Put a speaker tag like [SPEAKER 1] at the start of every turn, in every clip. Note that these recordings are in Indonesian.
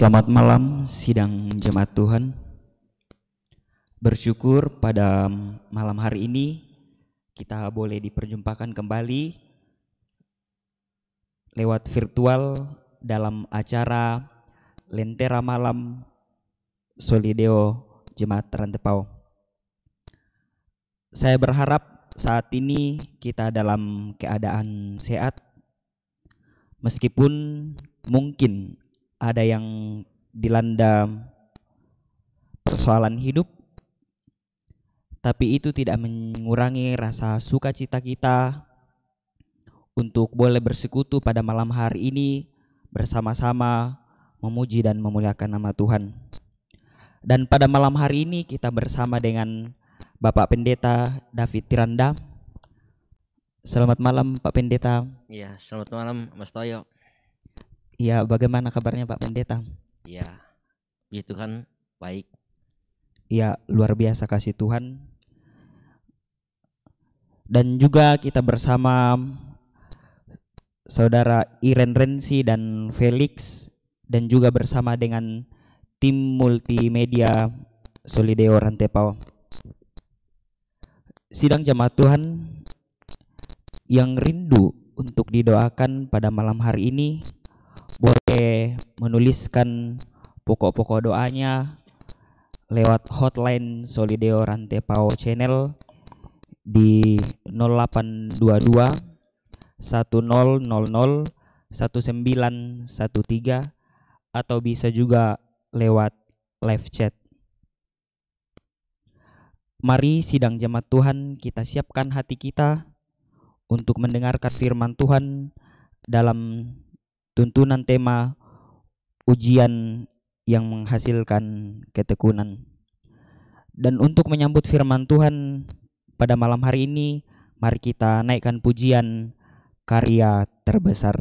[SPEAKER 1] Selamat malam sidang jemaat Tuhan. Bersyukur pada malam hari ini kita boleh diperjumpakan kembali lewat virtual dalam acara Lentera Malam Solideo Jemaat Rantepao. Saya berharap saat ini kita dalam keadaan sehat, meskipun mungkin ada yang dilanda persoalan hidup, tapi itu tidak mengurangi rasa sukacita kita untuk boleh bersekutu pada malam hari ini bersama-sama memuji dan memuliakan nama Tuhan. Dan pada malam hari ini kita bersama dengan Bapak Pendeta David Tiranda. Selamat malam Pak Pendeta.
[SPEAKER 2] Ya, selamat malam Mas Toyo.
[SPEAKER 1] Ya, bagaimana kabarnya Pak Pendeta?
[SPEAKER 2] Ya, puji Tuhan baik.
[SPEAKER 1] Ya, luar biasa kasih Tuhan. Dan juga kita bersama Saudara Iren Rensi dan Felix, dan juga bersama dengan tim multimedia Solideo Rantepao. Sidang jemaat Tuhan yang rindu untuk didoakan pada malam hari ini boleh menuliskan pokok-pokok doanya lewat hotline Solideo Rantepao channel di 0822 1000 1913 atau bisa juga lewat live chat. Mari sidang jemaat Tuhan kita siapkan hati kita untuk mendengarkan firman Tuhan dalam tuntunan tema ujian yang menghasilkan ketekunan. Dan untuk menyambut firman Tuhan pada malam hari ini, mari kita naikkan pujian Karya Terbesar.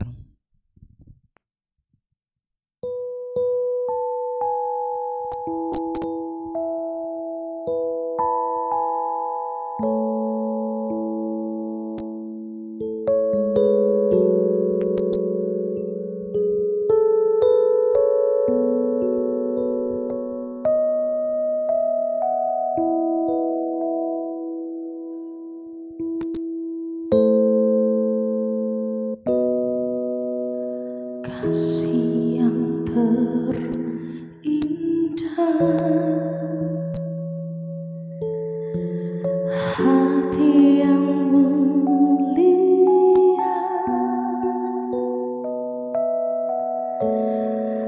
[SPEAKER 3] Kasih yang terindah, hati yang mulia,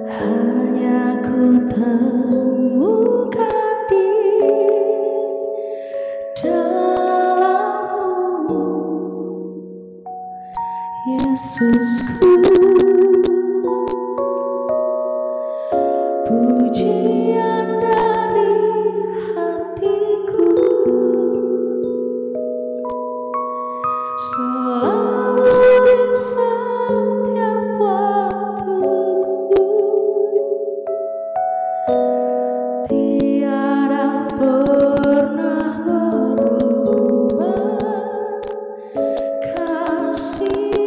[SPEAKER 3] hanya ku temukan di dalam-Mu, Yesusku. Pujian dari hatiku selalu di setiap waktuku, tiada pernah berubah kasih-Mu.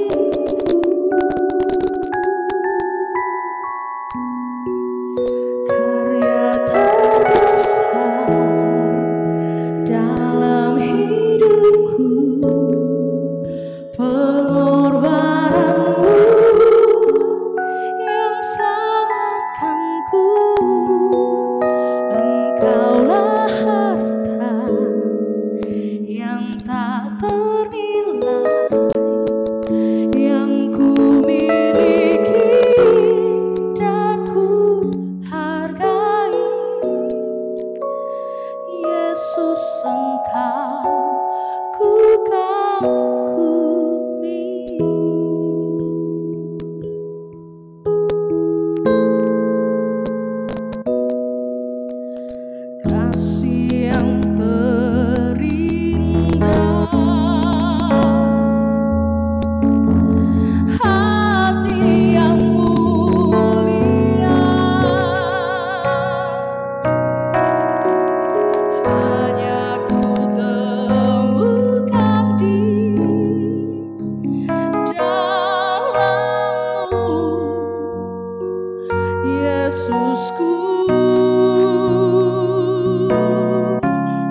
[SPEAKER 3] Yesusku,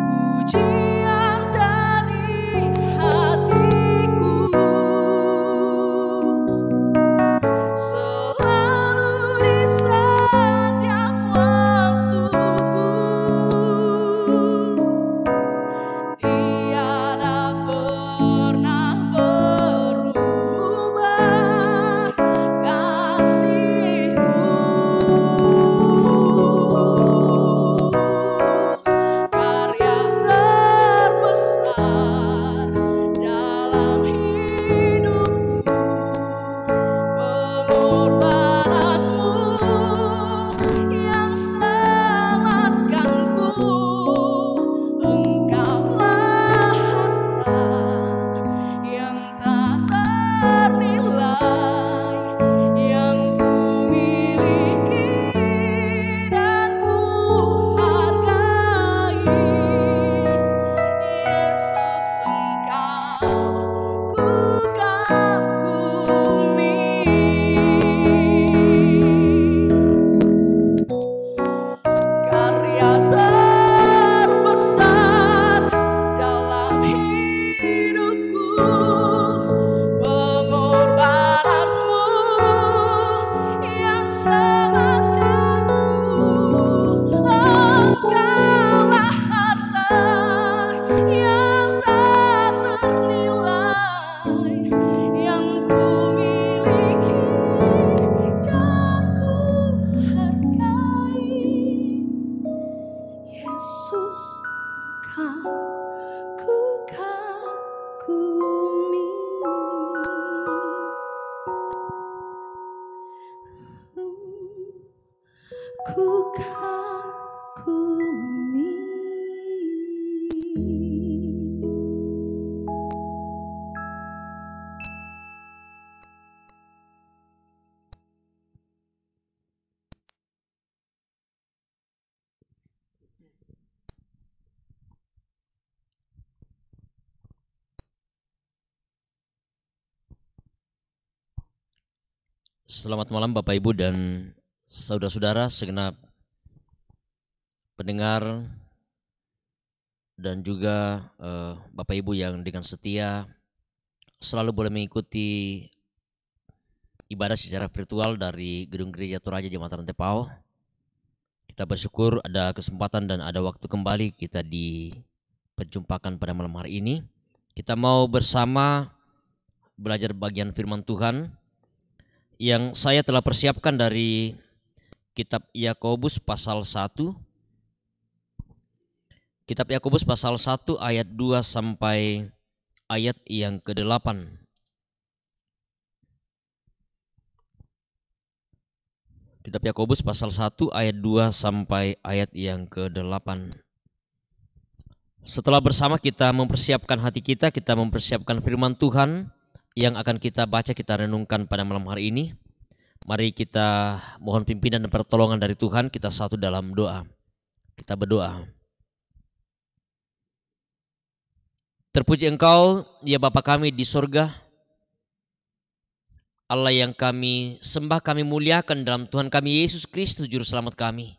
[SPEAKER 3] pujian dari hatiku, selalu di setiap waktuku, tiada pernah berubah kasihku. Karya terbesar dalam hidupku, pengorbananmu yang selamatkanku. Engkaulah harta yang tak ternilai, yang ku miliki dan ku hargai. Yesus, Engkau ku kagumi. Karya terbesar dalam hidupku, pengorbananmu yang selamatkanku. Engkaulah harta yang tak ternilai, yang ku miliki dan ku hargai. Yesus, Engkau ku kagumi. Ku kagumi.
[SPEAKER 2] Selamat malam Bapak Ibu dan saudara-saudara segenap pendengar dan juga Bapak Ibu yang dengan setia selalu boleh mengikuti ibadah secara virtual dari Gedung Gereja Toraja Jemaat Rantepao. Kita bersyukur ada kesempatan dan ada waktu kembali kita diperjumpakan pada malam hari ini. Kita mau bersama belajar bagian firman Tuhan yang saya telah persiapkan dari kitab Yakobus pasal 1. Kitab Yakobus pasal 1 ayat 2 sampai ayat yang ke-8. Kitab Yakobus pasal 1 ayat 2 sampai ayat yang ke-8. Setelah bersama kita mempersiapkan hati kita mempersiapkan firman Tuhan yang akan kita baca, kita renungkan pada malam hari ini. Mari kita mohon pimpinan dan pertolongan dari Tuhan. Kita satu dalam doa. Kita berdoa. Terpuji Engkau, ya Bapa kami di surga, Allah yang kami sembah, kami muliakan dalam Tuhan kami Yesus Kristus Juru Selamat kami.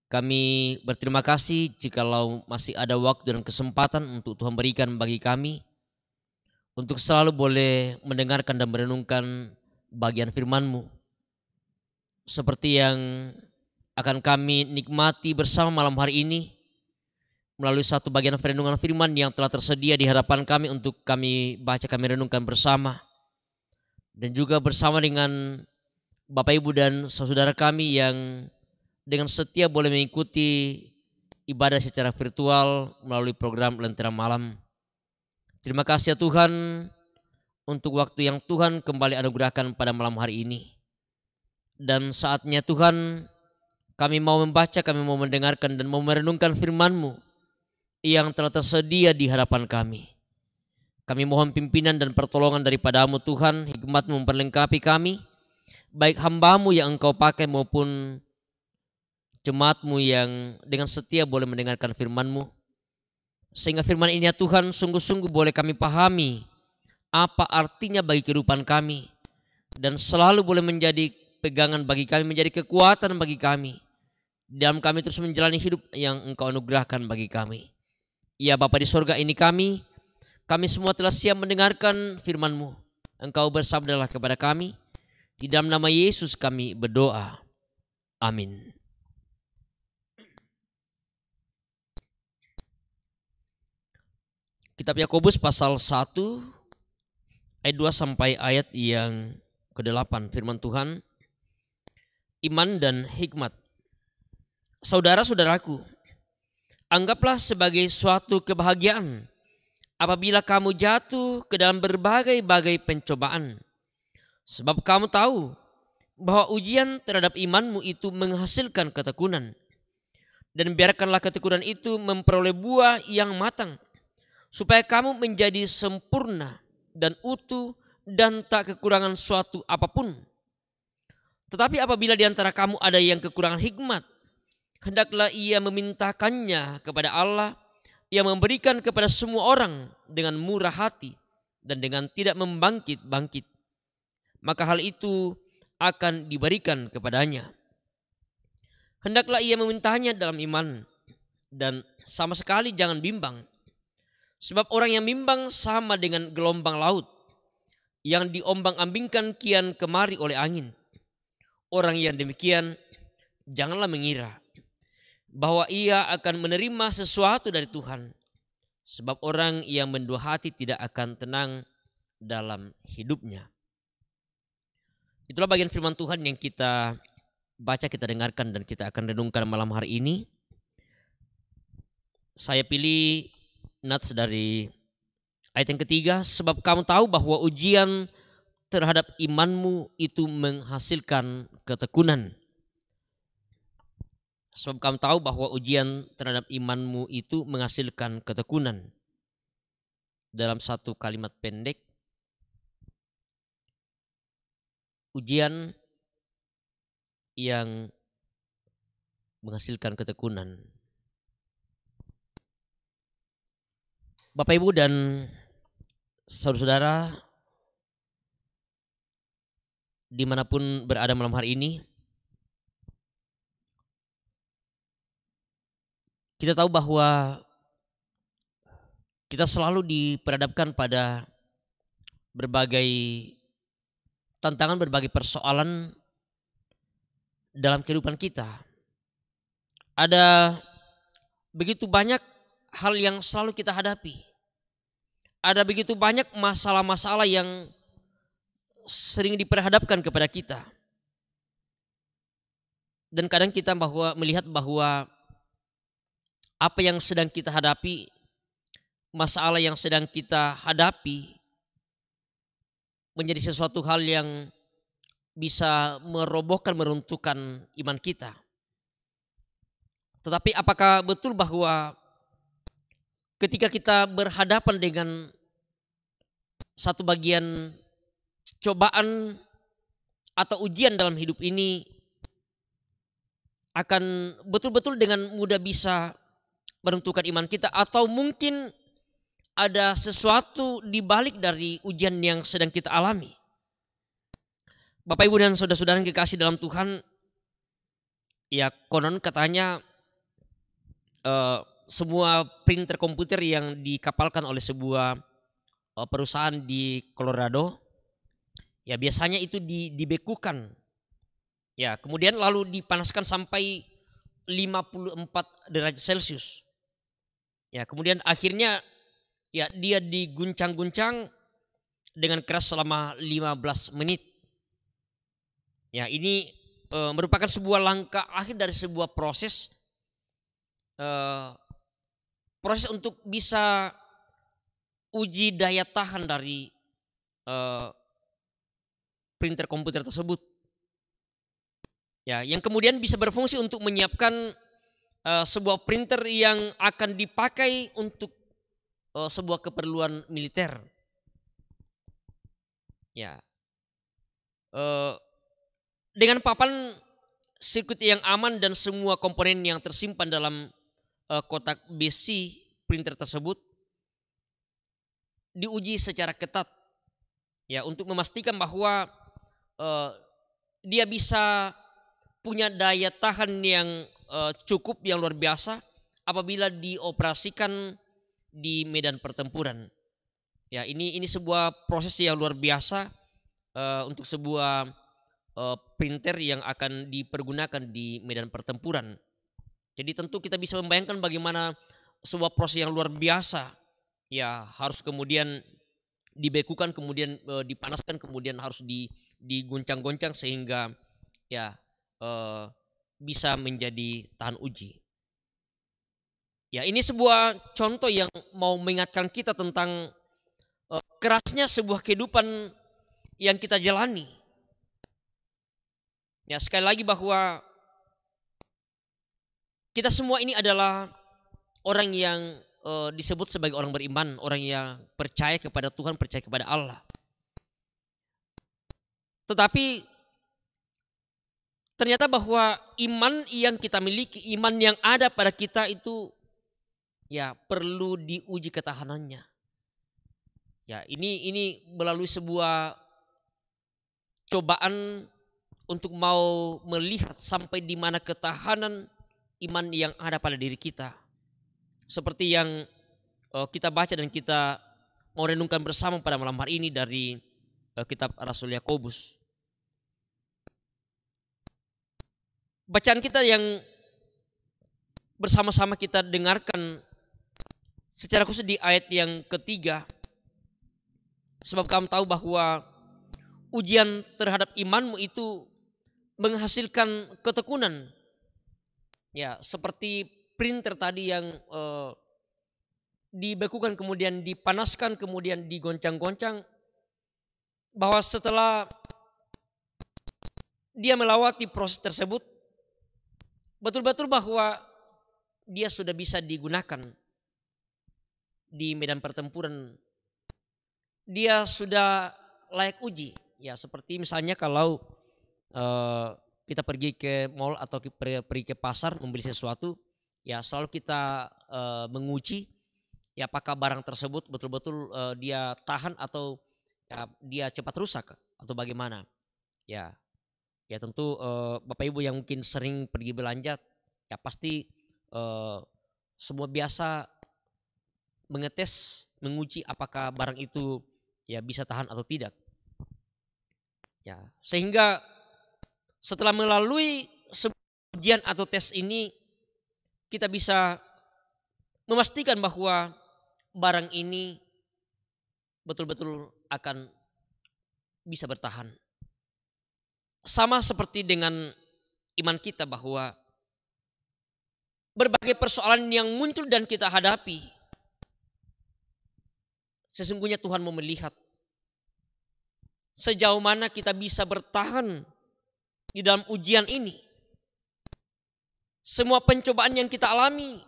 [SPEAKER 2] Kami berterima kasih jikalau masih ada waktu dan kesempatan untuk Tuhan berikan bagi kami untuk selalu boleh mendengarkan dan merenungkan bagian firman-Mu. Seperti yang akan kami nikmati bersama malam hari ini melalui satu bagian renungan firman yang telah tersedia di hadapan kami untuk kami baca, kami renungkan bersama. Dan juga bersama dengan Bapak Ibu dan saudara kami yang dengan setia boleh mengikuti ibadah secara virtual melalui program Lentera Malam. Terima kasih ya Tuhan untuk waktu yang Tuhan kembali anugerahkan pada malam hari ini. Dan saatnya Tuhan kami mau membaca, kami mau mendengarkan dan mau merenungkan firman-Mu yang telah tersedia di hadapan kami. Kami mohon pimpinan dan pertolongan daripada-Mu Tuhan, hikmat-Mu memperlengkapi kami, baik hamba-Mu yang Engkau pakai maupun jemaat-Mu yang dengan setia boleh mendengarkan firman-Mu. Sehingga firman ini ya Tuhan sungguh-sungguh boleh kami pahami apa artinya bagi kehidupan kami. Dan selalu boleh menjadi pegangan bagi kami, menjadi kekuatan bagi kami. Dalam kami terus menjalani hidup yang Engkau anugerahkan bagi kami. Ya Bapa di sorga, ini kami semua telah siap mendengarkan firman-Mu. Engkau bersabdalah kepada kami. Di dalam nama Yesus kami berdoa. Amin. Kitab Yakobus pasal 1 ayat 2 sampai ayat yang ke-8, firman Tuhan. Iman dan hikmat. Saudara-saudaraku, anggaplah sebagai suatu kebahagiaan apabila kamu jatuh ke dalam berbagai-bagai pencobaan. Sebab kamu tahu bahwa ujian terhadap imanmu itu menghasilkan ketekunan. Dan biarkanlah ketekunan itu memperoleh buah yang matang, supaya kamu menjadi sempurna dan utuh dan tak kekurangan suatu apapun. Tetapi apabila di antara kamu ada yang kekurangan hikmat, hendaklah ia memintakannya kepada Allah yang memberikan kepada semua orang dengan murah hati dan dengan tidak membangkit-bangkit. Maka hal itu akan diberikan kepadanya. Hendaklah ia memintanya dalam iman dan sama sekali jangan bimbang. Sebab orang yang bimbang sama dengan gelombang laut yang diombang-ambingkan kian kemari oleh angin. Orang yang demikian janganlah mengira bahwa ia akan menerima sesuatu dari Tuhan. Sebab orang yang mendua hati tidak akan tenang dalam hidupnya. Itulah bagian firman Tuhan yang kita baca, kita dengarkan, dan kita akan renungkan malam hari ini. Saya pilih nats dari ayat yang ketiga. Sebab kamu tahu bahwa ujian terhadap imanmu itu menghasilkan ketekunan. Sebab kamu tahu bahwa ujian terhadap imanmu itu menghasilkan ketekunan. Dalam satu kalimat pendek, ujian yang menghasilkan ketekunan. Bapak, Ibu, dan saudara-saudara dimanapun berada malam hari ini, kita tahu bahwa kita selalu diperhadapkan pada berbagai tantangan, berbagai persoalan dalam kehidupan kita. Ada begitu banyak hal yang selalu kita hadapi. Ada begitu banyak masalah-masalah yang sering diperhadapkan kepada kita. Dan kadang kita melihat bahwa apa yang sedang kita hadapi, masalah yang sedang kita hadapi menjadi sesuatu hal yang bisa merobohkan, meruntuhkan iman kita. Tetapi apakah betul bahwa ketika kita berhadapan dengan satu bagian cobaan atau ujian dalam hidup ini, akan betul-betul dengan mudah bisa meruntuhkan iman kita, atau mungkin ada sesuatu di balik dari ujian yang sedang kita alami? Bapak, Ibu, dan saudara-saudara yang kekasih dalam Tuhan, ya konon katanya semua printer komputer yang dikapalkan oleh sebuah perusahaan di Colorado, ya biasanya itu dibekukan, ya kemudian lalu dipanaskan sampai 54 derajat Celcius. Ya kemudian akhirnya ya dia diguncang-guncang dengan keras selama 15 menit. Ya ini merupakan sebuah langkah akhir dari sebuah proses untuk bisa uji daya tahan dari printer komputer tersebut. Ya, yang kemudian bisa berfungsi untuk menyiapkan sebuah printer yang akan dipakai untuk sebuah keperluan militer. Ya, dengan papan sirkuit yang aman dan semua komponen yang tersimpan dalam kotak besi printer tersebut diuji secara ketat, ya untuk memastikan bahwa dia bisa punya daya tahan yang cukup, yang luar biasa apabila dioperasikan di medan pertempuran. Ya, ini sebuah proses yang luar biasa untuk sebuah printer yang akan dipergunakan di medan pertempuran. Jadi tentu kita bisa membayangkan bagaimana sebuah proses yang luar biasa. Ya, harus kemudian dibekukan, kemudian dipanaskan, kemudian harus diguncang-goncang sehingga ya bisa menjadi tahan uji. Ya, ini sebuah contoh yang mau mengingatkan kita tentang kerasnya sebuah kehidupan yang kita jalani. Ya, sekali lagi bahwa kita semua ini adalah orang yang disebut sebagai orang beriman, orang yang percaya kepada Tuhan, percaya kepada Allah. Tetapi ternyata bahwa iman yang kita miliki, iman yang ada pada kita itu ya perlu diuji ketahanannya. Ya, ini melalui sebuah cobaan untuk mau melihat sampai di mana ketahanan iman yang ada pada diri kita. Seperti yang kita baca dan kita mau renungkan bersama pada malam hari ini dari kitab Rasul Yakobus. Bacaan kita yang bersama-sama kita dengarkan secara khusus di ayat yang ketiga. Sebab kamu tahu bahwa ujian terhadap imanmu itu menghasilkan ketekunan. Ya, seperti printer tadi yang dibekukan kemudian dipanaskan kemudian digoncang-goncang, bahwa setelah dia melewati proses tersebut betul-betul bahwa dia sudah bisa digunakan di medan pertempuran, dia sudah layak uji. Ya, seperti misalnya kalau kita pergi ke mall atau pergi ke pasar membeli sesuatu, ya selalu kita menguji ya apakah barang tersebut betul-betul dia tahan atau ya, dia cepat rusak atau bagaimana. Ya tentu Bapak Ibu yang mungkin sering pergi belanja ya pasti semua biasa mengetes, menguji apakah barang itu ya bisa tahan atau tidak. Ya, sehingga setelah melalui ujian atau tes ini kita bisa memastikan bahwa barang ini betul-betul akan bisa bertahan. Sama seperti dengan iman kita bahwa berbagai persoalan yang muncul dan kita hadapi, sesungguhnya Tuhan mau melihat sejauh mana kita bisa bertahan di dalam ujian ini. Semua pencobaan yang kita alami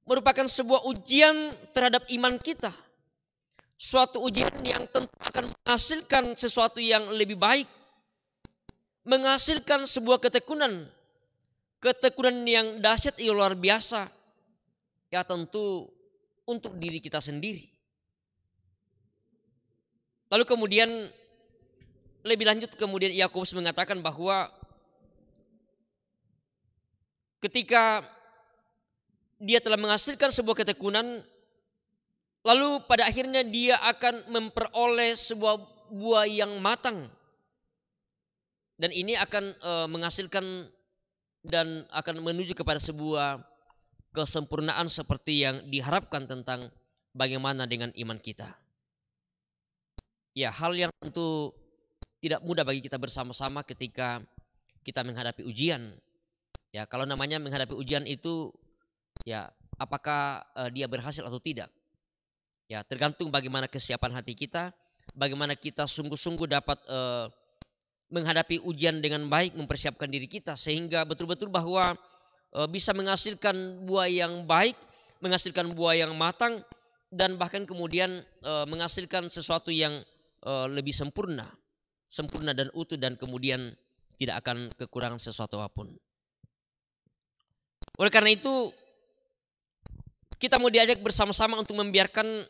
[SPEAKER 2] merupakan sebuah ujian terhadap iman kita. Suatu ujian yang tentu akan menghasilkan sesuatu yang lebih baik. Menghasilkan sebuah ketekunan. Ketekunan yang dahsyat yang luar biasa. Ya tentu untuk diri kita sendiri. Lalu kemudian lebih lanjut kemudian Yakobus mengatakan bahwa ketika dia telah menghasilkan sebuah ketekunan, lalu pada akhirnya dia akan memperoleh sebuah buah yang matang. Dan ini akan menghasilkan dan akan menuju kepada sebuah kesempurnaan seperti yang diharapkan tentang bagaimana dengan iman kita. Ya, hal yang tentu tidak mudah bagi kita bersama-sama ketika kita menghadapi ujian. Ya, kalau namanya menghadapi ujian itu ya apakah dia berhasil atau tidak. Ya, tergantung bagaimana kesiapan hati kita, bagaimana kita sungguh-sungguh dapat menghadapi ujian dengan baik, mempersiapkan diri kita sehingga betul-betul bahwa bisa menghasilkan buah yang baik, menghasilkan buah yang matang dan bahkan kemudian menghasilkan sesuatu yang lebih sempurna dan utuh dan kemudian tidak akan kekurangan sesuatu apapun. Oleh karena itu kita mau diajak bersama-sama untuk membiarkan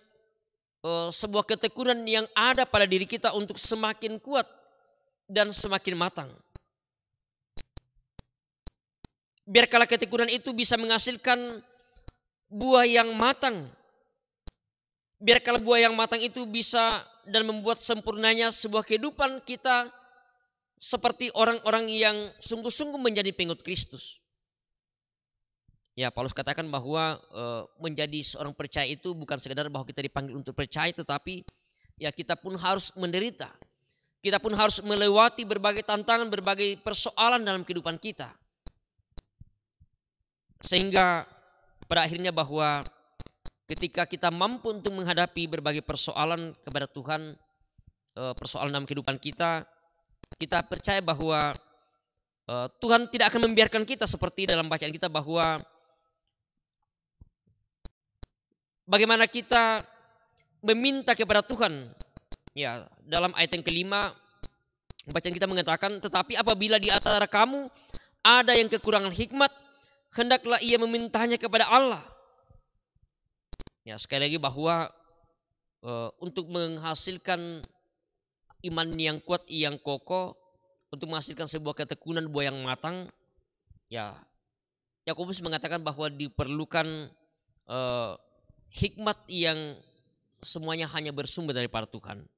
[SPEAKER 2] sebuah ketekunan yang ada pada diri kita untuk semakin kuat dan semakin matang. Biarkanlah ketekunan itu bisa menghasilkan buah yang matang. Biarkanlah buah yang matang itu bisa dan membuat sempurnanya sebuah kehidupan kita seperti orang-orang yang sungguh-sungguh menjadi pengikut Kristus. Ya, Paulus katakan bahwa menjadi seorang percaya itu bukan sekedar bahwa kita dipanggil untuk percaya, tetapi ya kita pun harus menderita. Kita pun harus melewati berbagai tantangan, berbagai persoalan dalam kehidupan kita. Sehingga pada akhirnya bahwa ketika kita mampu untuk menghadapi berbagai persoalan kepada Tuhan, persoalan dalam kehidupan kita, kita percaya bahwa Tuhan tidak akan membiarkan kita seperti dalam bacaan kita bahwa bagaimana kita meminta kepada Tuhan. Ya, dalam ayat yang kelima bacaan kita mengatakan, tetapi apabila di antara kamu ada yang kekurangan hikmat, hendaklah ia memintanya kepada Allah. Ya, sekali lagi bahwa untuk menghasilkan iman yang kuat, yang kokoh, untuk menghasilkan sebuah ketekunan buah yang matang, ya Yakobus mengatakan bahwa diperlukan hikmat yang semuanya hanya bersumber daripada Tuhan.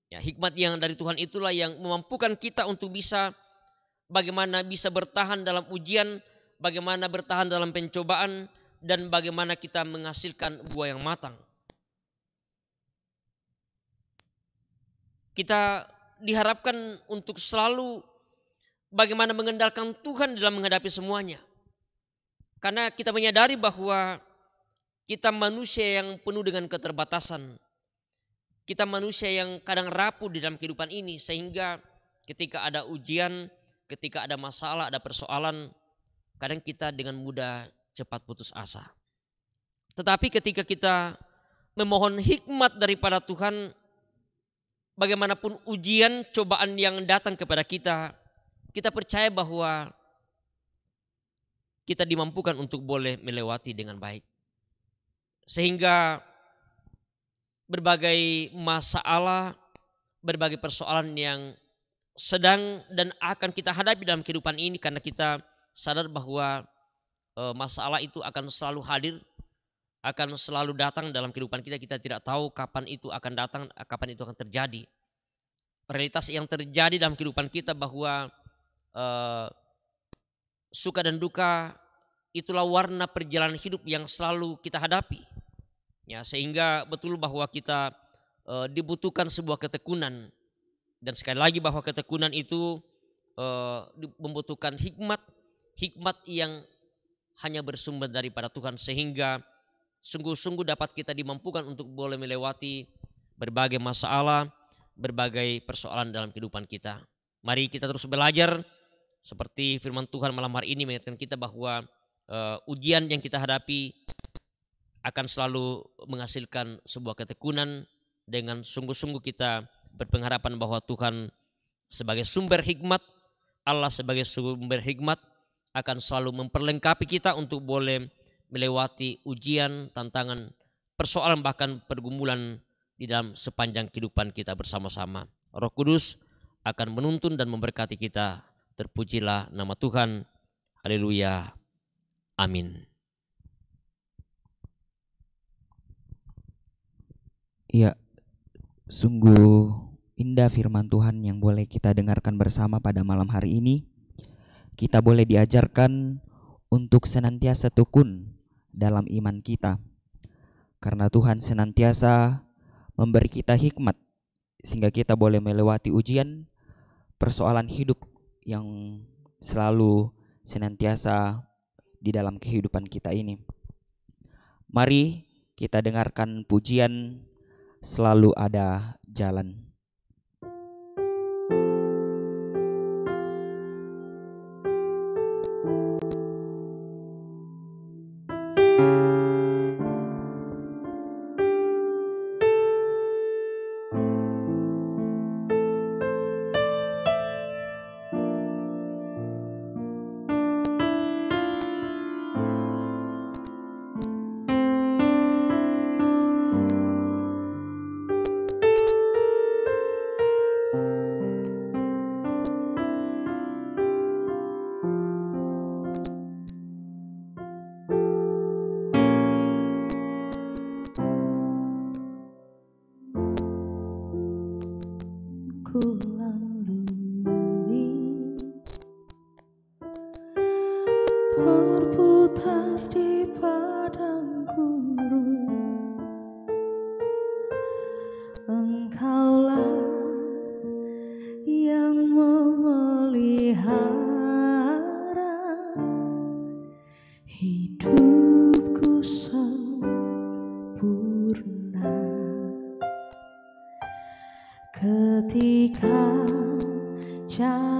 [SPEAKER 2] Ya, hikmat yang dari Tuhan itulah yang memampukan kita untuk bisa bagaimana bisa bertahan dalam ujian, bagaimana bertahan dalam pencobaan, dan bagaimana kita menghasilkan buah yang matang. Kita diharapkan untuk selalu bagaimana mengandalkan Tuhan dalam menghadapi semuanya. Karena kita menyadari bahwa kita manusia yang penuh dengan keterbatasan. Kita manusia yang kadang rapuh di dalam kehidupan ini, sehingga ketika ada ujian, ketika ada masalah, ada persoalan, kadang kita dengan mudah cepat putus asa. Tetapi ketika kita memohon hikmat daripada Tuhan, bagaimanapun ujian, cobaan yang datang kepada kita, kita percaya bahwa kita dimampukan untuk boleh melewati dengan baik. Sehingga berbagai masalah, berbagai persoalan yang sedang dan akan kita hadapi dalam kehidupan ini, karena kita sadar bahwa masalah itu akan selalu hadir, akan selalu datang dalam kehidupan kita. Kita tidak tahu kapan itu akan datang, kapan itu akan terjadi. Realitas yang terjadi dalam kehidupan kita bahwa suka dan duka itulah warna perjalanan hidup yang selalu kita hadapi. Ya, sehingga betul bahwa kita dibutuhkan sebuah ketekunan. Dan sekali lagi bahwa ketekunan itu membutuhkan hikmat yang hanya bersumber daripada Tuhan, sehingga sungguh-sungguh dapat kita dimampukan untuk boleh melewati berbagai masalah, berbagai persoalan dalam kehidupan kita. Mari kita terus belajar seperti firman Tuhan malam hari ini mengingatkan kita bahwa ujian yang kita hadapi akan selalu menghasilkan sebuah ketekunan. Dengan sungguh-sungguh kita berpengharapan bahwa Tuhan sebagai sumber hikmat, Allah sebagai sumber hikmat akan selalu memperlengkapi kita untuk boleh melewati ujian, tantangan, persoalan, bahkan pergumulan di dalam sepanjang kehidupan kita bersama-sama. Roh Kudus akan menuntun dan memberkati kita. Terpujilah nama Tuhan. Haleluya. Amin.
[SPEAKER 1] Ya, sungguh indah firman Tuhan yang boleh kita dengarkan bersama pada malam hari ini. Kita boleh diajarkan untuk senantiasa tekun dalam iman kita, karena Tuhan senantiasa memberi kita hikmat sehingga kita boleh melewati ujian, persoalan hidup yang selalu senantiasa di dalam kehidupan kita ini. Mari kita dengarkan pujian Selalu Ada Jalan.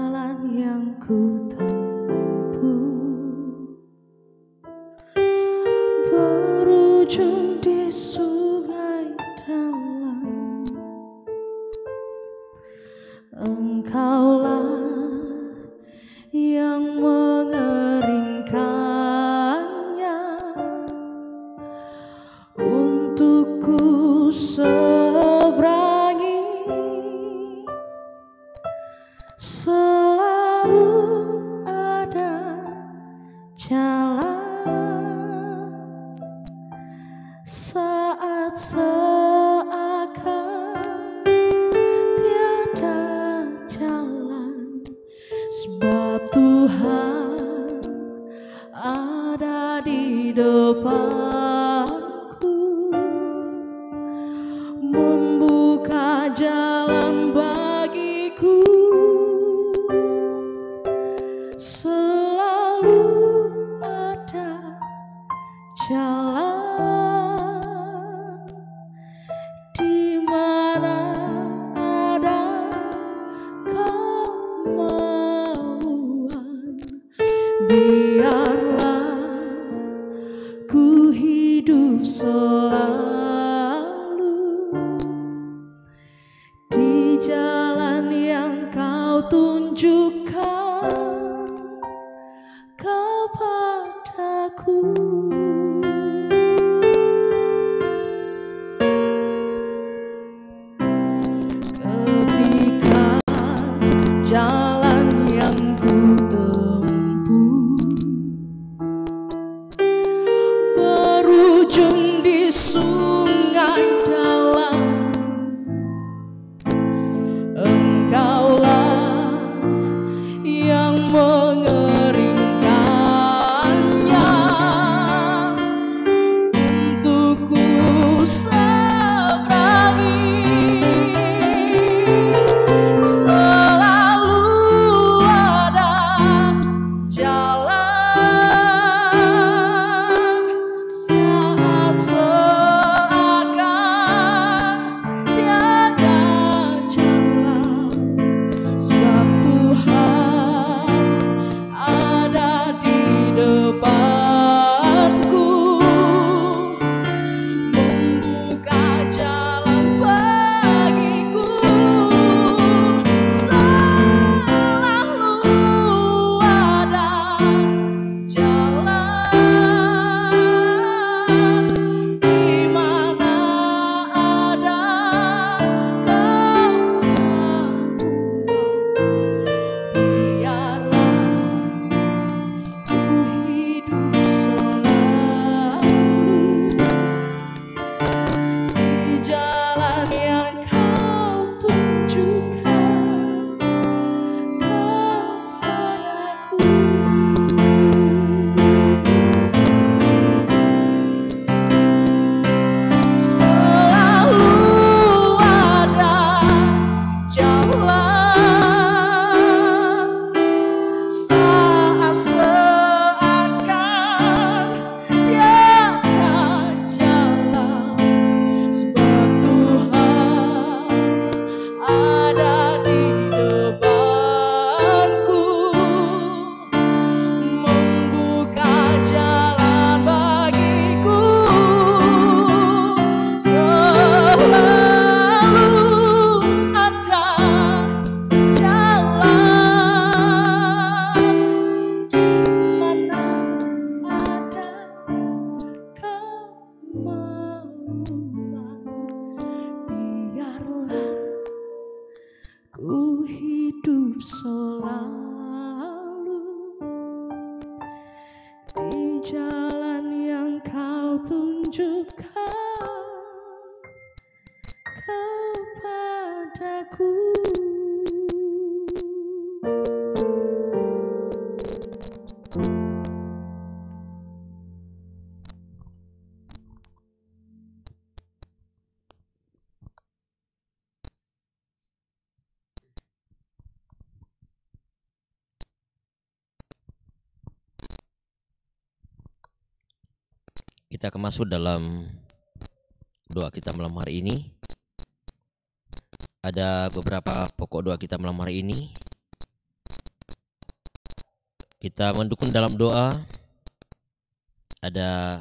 [SPEAKER 3] jalan yang ku tempuh berujung di sungai dalam. Engkaulah yang mengeringkannya untukku seberangi. Selalu ada jalan saat seakan tiada jalan, sebab Tuhan ada di depanku, membuka jalan bagiku. Selalu ada jalan di mana ada kemauan. Biarlah ku hidup selalu di jalan yang kau tunjukkan kepadaku. Ketika jalan yang ku tempuh berujung di sungai dalam, Engkaulah yang mengeringkannya untukku seberangi. Selalu ada jalan saat seakan tiada jalan, sebab Tuhan ada di depanku, membuka jalan bagiku. Selalu ada jalan di mana ada kemauan. Biarlah ku hidup selalu di jalan yang kau tunjukkan kepadaku. Selalu ada jalan saat seakan tiada jalan, sebab Tuhan ada di depanku, membuka jalan bagiku. Selalu ada jalan di mana ada kemauan. Biarlah ku hidup selalu di jalan yang kau tunjukkan kepadaku.
[SPEAKER 2] Kita akan masuk dalam doa kita malam hari ini. Ada beberapa pokok doa kita malam hari ini. Kita mendukung dalam doa. Ada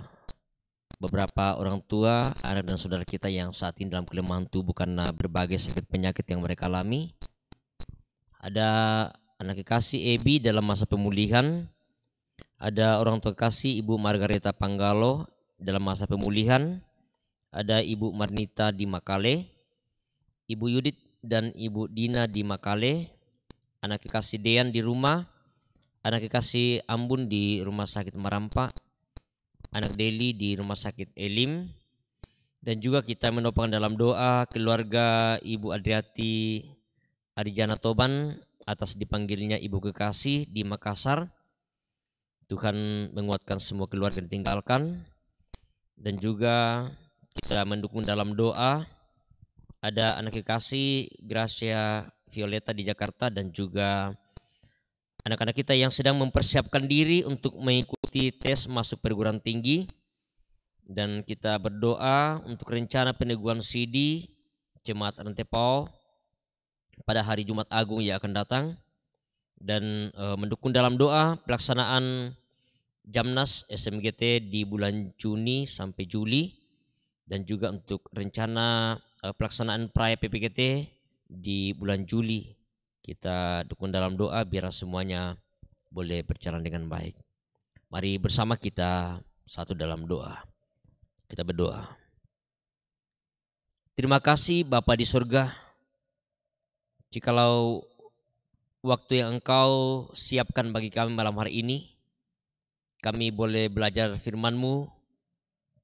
[SPEAKER 2] beberapa orang tua, anak dan saudara kita yang saat ini dalam kelemahan tubuh karena berbagai sakit penyakit yang mereka alami. Ada anak kekasih Ebi dalam masa pemulihan. Ada orang tua kekasih Ibu Margareta Panggalo dalam masa pemulihan. Ada Ibu Marnita di Makale, Ibu Yudit dan Ibu Dina di Makale. Anak kekasih Dean di rumah. Anak kekasih Ambun di rumah sakit Marampa. Anak Deli di rumah sakit Elim. Dan juga kita menopang dalam doa keluarga Ibu Adriati Arijana Toban atas dipanggilnya Ibu Kekasih di Makassar. Tuhan menguatkan semua keluarga yang ditinggalkan. Dan juga kita mendukung dalam doa ada anak kekasih Gracia Violeta di Jakarta dan juga anak-anak kita yang sedang mempersiapkan diri untuk mengikuti tes masuk perguruan tinggi. Dan kita berdoa untuk rencana peneguhan CD Jemaat Rantepau pada hari Jumat Agung yang akan datang. Dan mendukung dalam doa pelaksanaan Jamnas SMGT di bulan Juni sampai Juli. Dan juga untuk rencana pelaksanaan Praya PPGT di bulan Juli. Kita dukung dalam doa biar semuanya boleh berjalan dengan baik. Mari bersama kita satu dalam doa. Kita berdoa. Terima kasih Bapa di surga. Jikalau waktu yang Engkau siapkan bagi kami malam hari ini, kami boleh belajar firman-Mu,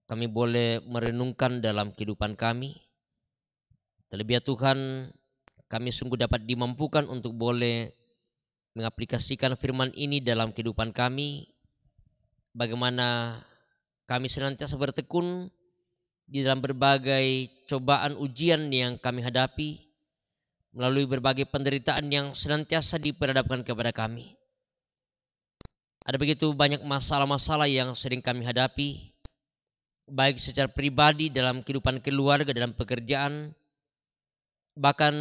[SPEAKER 2] kami boleh merenungkan dalam kehidupan kami. Terlebih Tuhan, kami sungguh dapat dimampukan untuk boleh mengaplikasikan firman ini dalam kehidupan kami. Bagaimana kami senantiasa bertekun di dalam berbagai cobaan ujian yang kami hadapi, melalui berbagai penderitaan yang senantiasa diperhadapkan kepada kami. Ada begitu banyak masalah-masalah yang sering kami hadapi, baik secara pribadi dalam kehidupan keluarga, dalam pekerjaan, bahkan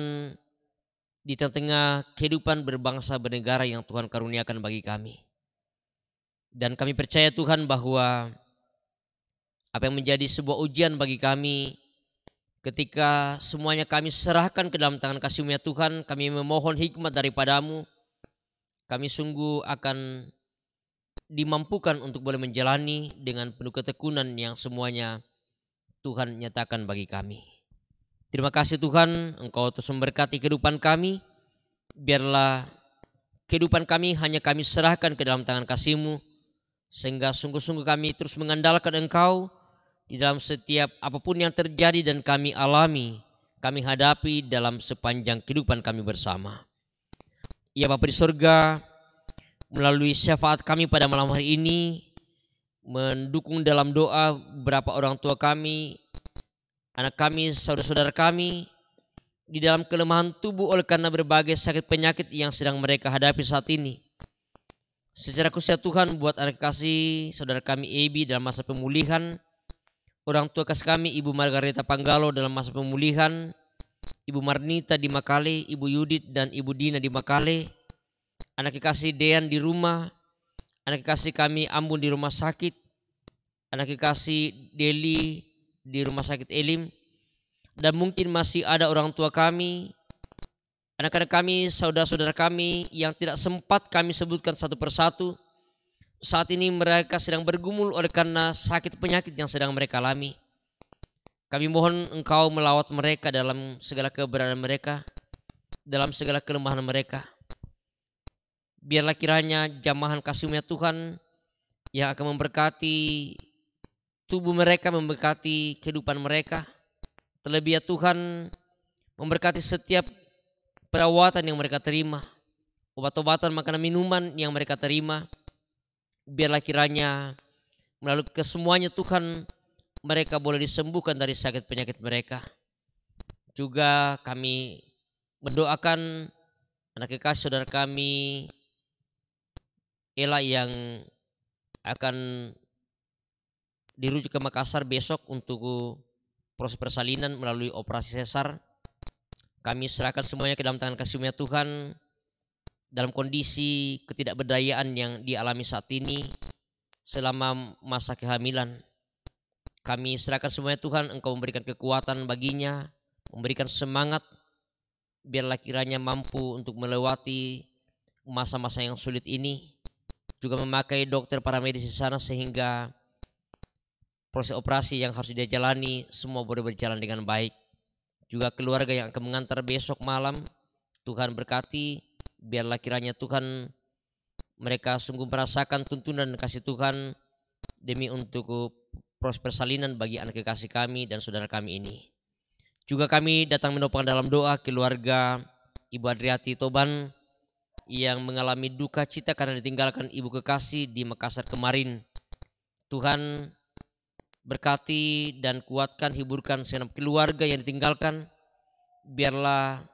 [SPEAKER 2] di tengah-tengah kehidupan berbangsa bernegara yang Tuhan karuniakan bagi kami. Dan kami percaya Tuhan bahwa apa yang menjadi sebuah ujian bagi kami, ketika semuanya kami serahkan ke dalam tangan kasih-Mu ya Tuhan, kami memohon hikmat daripada-Mu. Kami sungguh akan dimampukan untuk boleh menjalani dengan penuh ketekunan yang semuanya Tuhan nyatakan bagi kami. Terima kasih Tuhan, Engkau terus memberkati kehidupan kami. Biarlah kehidupan kami hanya kami serahkan ke dalam tangan kasih-Mu, sehingga sungguh-sungguh kami terus mengandalkan Engkau di dalam setiap apapun yang terjadi dan kami alami, kami hadapi dalam sepanjang kehidupan kami bersama. Ya Bapa di surga, melalui syafaat kami pada malam hari ini, mendukung dalam doa beberapa orang tua kami, anak kami, saudara-saudara kami di dalam kelemahan tubuh oleh karena berbagai sakit penyakit yang sedang mereka hadapi saat ini. Secara khusus Tuhan buat anak kasih saudara kami Ebi dalam masa pemulihan, orang tua kasih kami Ibu Margareta Panggalo dalam masa pemulihan, Ibu Marnita di Makale, Ibu Yudit dan Ibu Dina di Makale, anak kekasih Dean di rumah, anak kekasih kami Ambun di rumah sakit, anak kekasih Deli di rumah sakit Elim, dan mungkin masih ada orang tua kami, anak-anak kami, saudara-saudara kami yang tidak sempat kami sebutkan satu persatu. Saat ini mereka sedang bergumul oleh karena sakit penyakit yang sedang mereka alami. Kami mohon Engkau melawat mereka dalam segala keberadaan mereka, dalam segala kelemahan mereka. Biarlah kiranya jamahan kasih-Mu ya Tuhan yang akan memberkati tubuh mereka, memberkati kehidupan mereka. Terlebih ya Tuhan, memberkati setiap perawatan yang mereka terima, obat-obatan, makanan, minuman yang mereka terima. Biarlah kiranya melalui kesemuanya Tuhan, mereka boleh disembuhkan dari sakit penyakit mereka. Juga kami mendoakan anak kekasih saudara kami Ella yang akan dirujuk ke Makassar besok untuk proses persalinan melalui operasi sesar. Kami serahkan semuanya ke dalam tangan kasih-Mu ya Tuhan. dalam kondisi ketidakberdayaan yang dialami saat ini selama masa kehamilan. Kami serahkan semuanya Tuhan, Engkau memberikan kekuatan baginya, memberikan semangat, biarlah kiranya mampu untuk melewati masa-masa yang sulit ini. Juga memakai dokter para medis di sana sehingga proses operasi yang harus dia jalani semua boleh berjalan dengan baik. Juga keluarga yang akan mengantar besok malam, Tuhan berkati, biarlah kiranya Tuhan mereka sungguh merasakan tuntunan dan kasih Tuhan demi untuk proses persalinan bagi anak kekasih kami dan saudara kami ini. Juga kami datang menopang dalam doa keluarga Ibu Adriati Toban yang mengalami duka cita karena ditinggalkan ibu kekasih di Makassar kemarin. Tuhan berkati dan kuatkan, hiburkan segenap keluarga yang ditinggalkan. Biarlah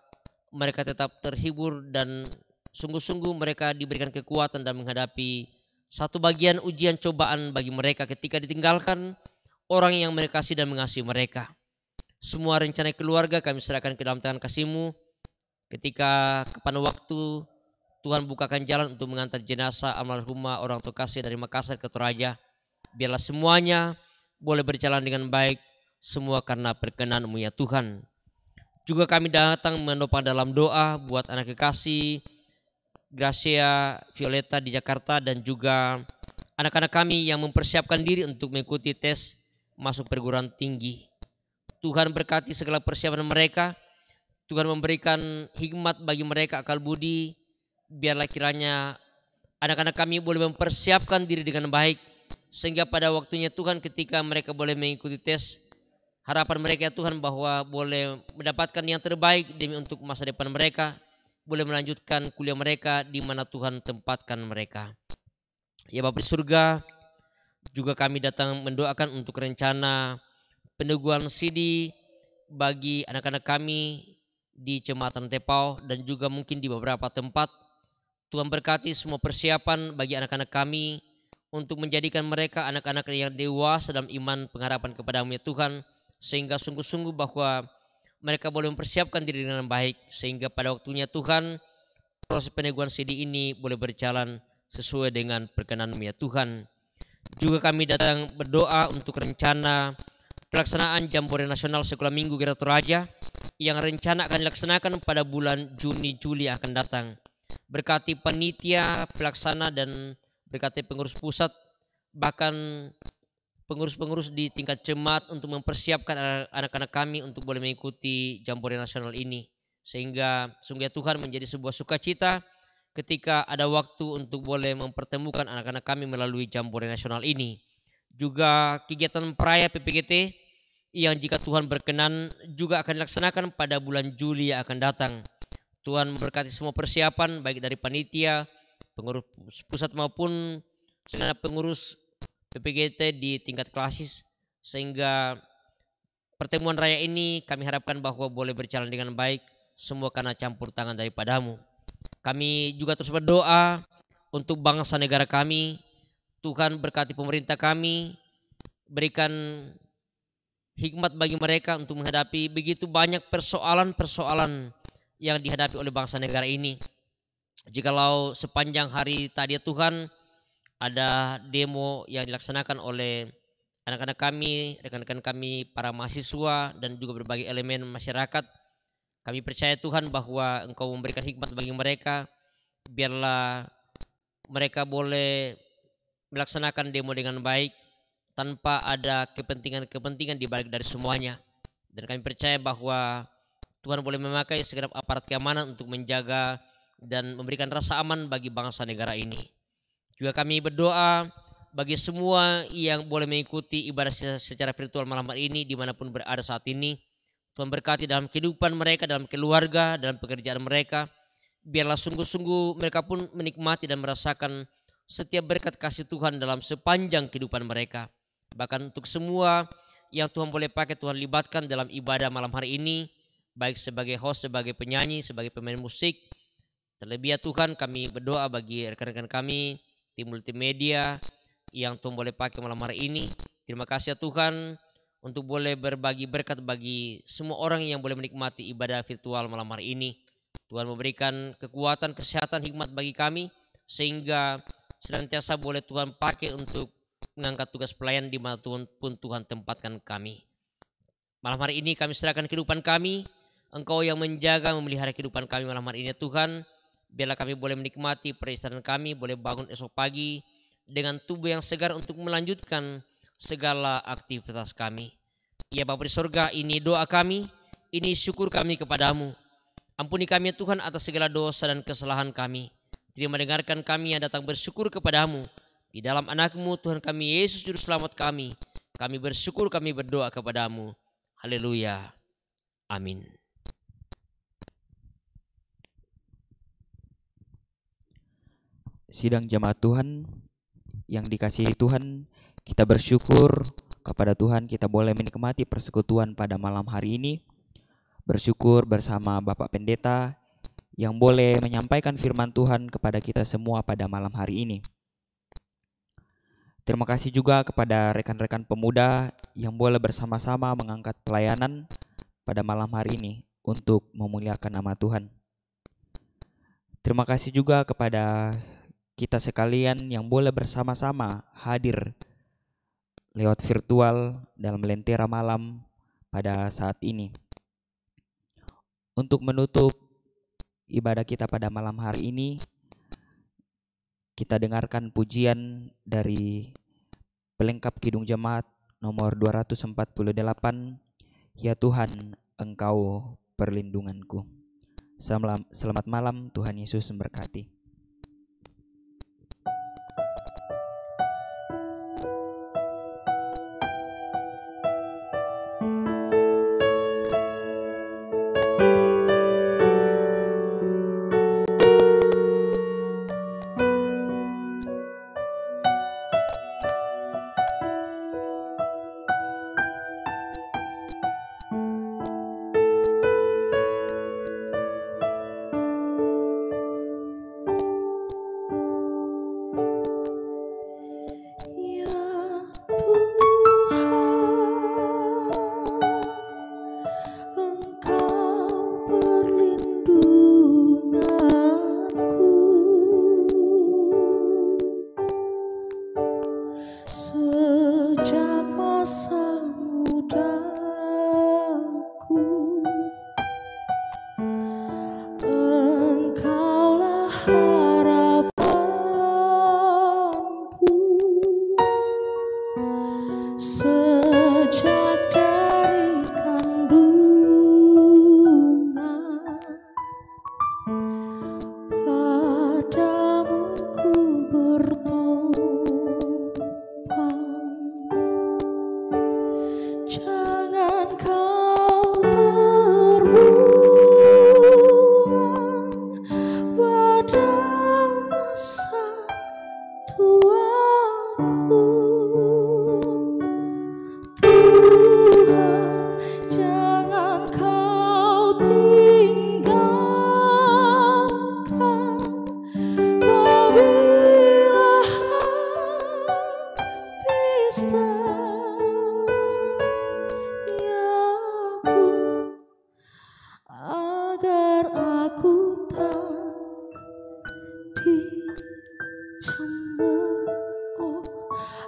[SPEAKER 2] mereka tetap terhibur dan sungguh-sungguh mereka diberikan kekuatan dan menghadapi satu bagian ujian cobaan bagi mereka ketika ditinggalkan orang yang mereka kasih dan mengasihi mereka. Semua rencana keluarga kami serahkan ke dalam tangan kasih-Mu. Ketika kepada waktu Tuhan bukakan jalan untuk mengantar jenazah almarhumah orang tua kasih dari Makassar ke Toraja. Biarlah semuanya boleh berjalan dengan baik, semua karena perkenan-Mu ya Tuhan. Juga kami datang menopang dalam doa buat anak kekasih Gracia Violeta di Jakarta dan juga anak-anak kami yang mempersiapkan diri untuk mengikuti tes masuk perguruan tinggi. Tuhan berkati segala persiapan mereka. Tuhan memberikan hikmat bagi mereka, akal budi. Biarlah kiranya anak-anak kami boleh mempersiapkan diri dengan baik, sehingga pada waktunya Tuhan ketika mereka boleh mengikuti tes, harapan mereka ya Tuhan bahwa boleh mendapatkan yang terbaik demi untuk masa depan mereka, boleh melanjutkan kuliah mereka di mana Tuhan tempatkan mereka. Ya Bapa di surga, juga kami datang mendoakan untuk rencana peneguhan CD bagi anak-anak kami di Jembatan Tepau dan juga mungkin di beberapa tempat. Tuhan berkati semua persiapan bagi anak-anak kami untuk menjadikan mereka anak-anak yang dewasa dalam iman pengharapan kepada-Mu ya Tuhan, sehingga sungguh-sungguh bahwa mereka boleh mempersiapkan diri dengan baik, sehingga pada waktunya Tuhan proses peneguhan CD ini boleh berjalan sesuai dengan perkenan-Mu ya Tuhan. Juga kami datang berdoa untuk rencana pelaksanaan Jambore Nasional Sekolah Minggu Gereja Toraja yang rencana akan dilaksanakan pada bulan Juni-Juli akan datang. Berkati panitia pelaksana dan berkati pengurus pusat, bahkan pengurus-pengurus di tingkat jemaat untuk mempersiapkan anak-anak kami untuk boleh mengikuti Jambore Nasional ini. Sehingga sungguh Tuhan menjadi sebuah sukacita ketika ada waktu untuk boleh mempertemukan anak-anak kami melalui Jambore Nasional ini. Juga kegiatan peraya PPGT yang jika Tuhan berkenan juga akan dilaksanakan pada bulan Juli yang akan datang. Tuhan memberkati semua persiapan baik dari panitia, pengurus pusat maupun segenap pengurus PPGT di tingkat klasis, sehingga pertemuan raya ini kami harapkan bahwa boleh berjalan dengan baik, semua karena campur tangan daripada-Mu. Kami juga terus berdoa untuk bangsa negara kami. Tuhan berkati pemerintah kami, berikan hikmat bagi mereka untuk menghadapi begitu banyak persoalan-persoalan yang dihadapi oleh bangsa negara ini. Jikalau sepanjang hari tadi Tuhan ada demo yang dilaksanakan oleh anak-anak kami, rekan-rekan kami, para mahasiswa dan juga berbagai elemen masyarakat, kami percaya Tuhan bahwa Engkau memberikan hikmat bagi mereka, biarlah mereka boleh melaksanakan demo dengan baik tanpa ada kepentingan-kepentingan di balik dari semuanya. Dan kami percaya bahwa Tuhan boleh memakai segenap aparat keamanan untuk menjaga dan memberikan rasa aman bagi bangsa negara ini. Juga kami berdoa bagi semua yang boleh mengikuti ibadah secara virtual malam hari ini dimanapun berada saat ini. Tuhan berkati dalam kehidupan mereka, dalam keluarga, dalam pekerjaan mereka. Biarlah sungguh-sungguh mereka pun menikmati dan merasakan setiap berkat kasih Tuhan dalam sepanjang kehidupan mereka. Bahkan untuk semua yang Tuhan boleh pakai, Tuhan libatkan dalam ibadah malam hari ini, baik sebagai host, sebagai penyanyi, sebagai pemain musik. Terlebih ya Tuhan, kami berdoa bagi rekan-rekan kami tim multimedia yang Tuhan boleh pakai malam hari ini. Terima kasih ya Tuhan untuk boleh berbagi berkat bagi semua orang yang boleh menikmati ibadah virtual malam hari ini. Tuhan memberikan kekuatan, kesehatan, hikmat bagi kami, sehingga senantiasa boleh Tuhan pakai untuk mengangkat tugas pelayan di mana pun Tuhan tempatkan kami. Malam hari ini kami serahkan kehidupan kami, Engkau yang menjaga, memelihara kehidupan kami malam hari ini ya Tuhan. Biarlah kami boleh menikmati peristirahatan kami, boleh bangun esok pagi dengan tubuh yang segar untuk melanjutkan segala aktivitas kami. Ya Bapa di sorga, ini doa kami, ini syukur kami kepadamu. Ampuni kami ya Tuhan atas segala dosa dan kesalahan kami. Terima dengarkan kami yang datang bersyukur kepadamu. Di dalam anak-Mu Tuhan kami Yesus Juru Selamat kami. Kami bersyukur, kami berdoa kepadamu. Haleluya. Amin.
[SPEAKER 1] Sidang jemaat Tuhan yang dikasihi Tuhan, kita bersyukur kepada Tuhan kita boleh menikmati persekutuan pada malam hari ini. Bersyukur bersama Bapak Pendeta yang boleh menyampaikan firman Tuhan kepada kita semua pada malam hari ini. Terima kasih juga kepada rekan-rekan pemuda yang boleh bersama-sama mengangkat pelayanan pada malam hari ini untuk memuliakan nama Tuhan. Terima kasih juga kepada kita sekalian yang boleh bersama-sama hadir lewat virtual dalam lentera malam pada saat ini. Untuk menutup ibadah kita pada malam hari ini, kita dengarkan pujian dari pelengkap Kidung Jemaat nomor 248, Ya Tuhan, Engkau perlindunganku. Selamat malam, Tuhan Yesus memberkati.
[SPEAKER 3] Sejak masa mudaku, Engkaulah harapanku. Sejak dari kandungan, padamu ku bertompang. Jangan kau terbuang pada masa tuaku. Tuhan, jangan kau tinggalkan apabila habis agar aku tak dicemooh,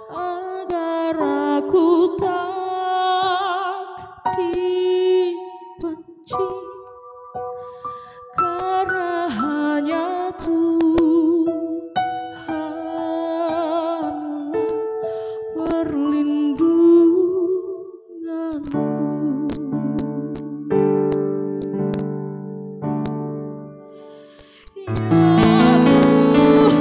[SPEAKER 3] agar aku tak dibenci, karena hanya Tuhanlah perlindunganku. Ya Tuhan,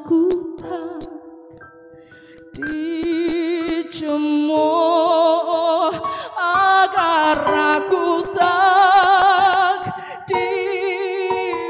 [SPEAKER 3] aku tak dicemooh, agar aku tak dibenci.